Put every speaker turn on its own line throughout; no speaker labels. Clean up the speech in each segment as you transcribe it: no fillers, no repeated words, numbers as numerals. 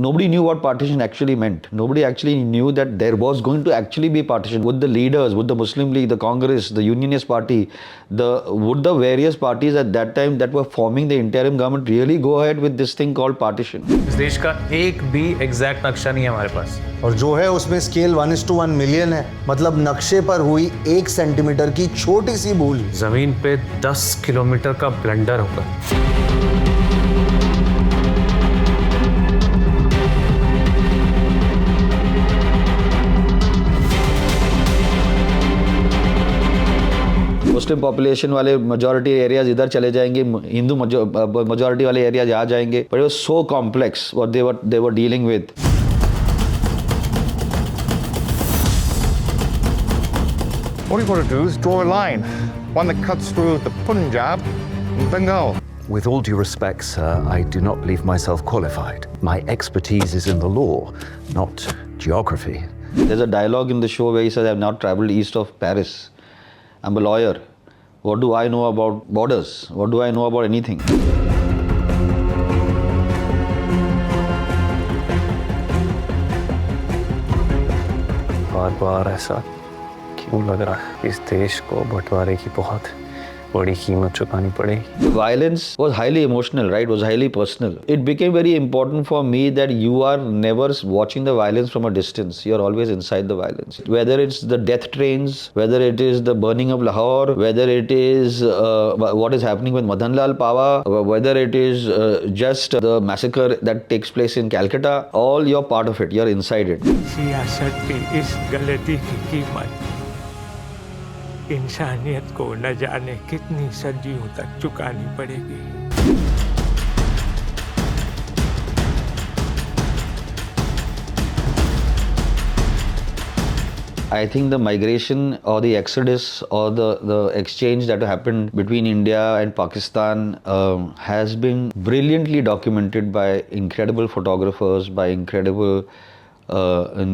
Nobody knew what partition actually meant. Nobody actually knew that there was going to actually be partition. Would the leaders, would the Muslim League, the Congress, the Unionist Party, would the various parties at that time that were forming the interim government really go ahead with this thing called partition?
इस देश का एक भी exact नक्शा नहीं है हमारे पास,
और जो है उसमें स्केल 1:1 मिलियन है। मतलब नक्शे पर हुई 1 सेंटीमीटर की छोटी सी भूल
जमीन पे 10 किलोमीटर का ब्लंडर होगा।
मुस्लिम पॉपुलेशन वाले मेजॉरिटी एरियाज इधर चले जाएंगे, हिंदू मेजॉरिटी वाले एरियाज आ जाएंगे, but it was so complex what they were dealing with.
All you've got to do is draw a line, one that cuts through the Punjab and Bengal.
With all due respect, sir, I do not believe myself qualified. My expertise is in the law, not geography.
There's a dialogue in the show where he says, I've not traveled east of Paris. I'm a lawyer. What do I know about borders? What do I know about anything?
बार-बार ऐसा क्यों लग रहा है? इस देश को बंटवारे की बहुत बड़ी कीमत चुकानी पड़ेगी।
The violence was highly emotional, right? Was highly personal. It became very important for me that you are never watching the violence from a distance. You are always inside the violence. Whether it's the death trains, whether it is the burning of Lahore, whether it is what is happening with Madan Lal Pawa, whether it is just the massacre that takes place in Calcutta, all you're part of it. You're inside it.
सियासत की इस गलती की कीमत इंसानियत को न जाने कितनी सदियों तक चुकानी पड़ेगी।
I think the migration or the exodus or the exchange that happened between India and Pakistan has been brilliantly documented by incredible photographers, by incredible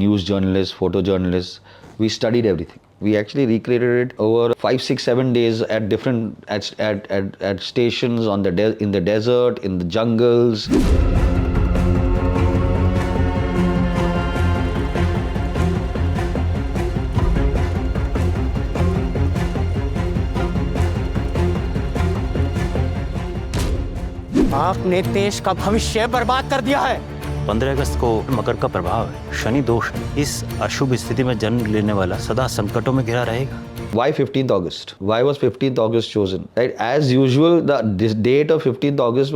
news journalists, photojournalists. We studied everything. We actually recreated it over 5, 6, 7 days at different at stations on in the desert, in the jungles.
आपने देश का भविष्य बर्बाद कर दिया है।
15 अगस्त को मकर का प्रभाव है, शनि दोष है। इस अशुभ स्थिति में जन्म लेने वाला सदा संकटों में घिरा रहेगा।
Why 15th August? Why was 15th August chosen? Right, as usual, this date of 15th August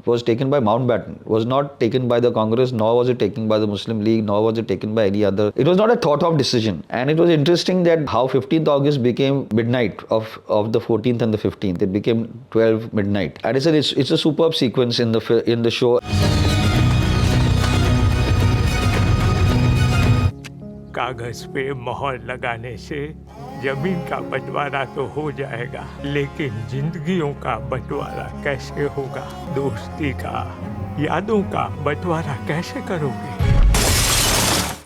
was taken by Mountbatten. Was not taken by the Congress, nor was it taken by the Muslim League, nor was it taken by any other. It was not a thought of decision, and it was interesting that how 15th August became midnight of the 14th and the 15th. It became 12 midnight, and it's a superb sequence in the show.
कागज पे मोहर लगाने से जमीन का बंटवारा तो हो जाएगा, लेकिन जिंदगियों का बंटवारा कैसे होगा? दोस्ती का, यादों का बंटवारा कैसे करोगे?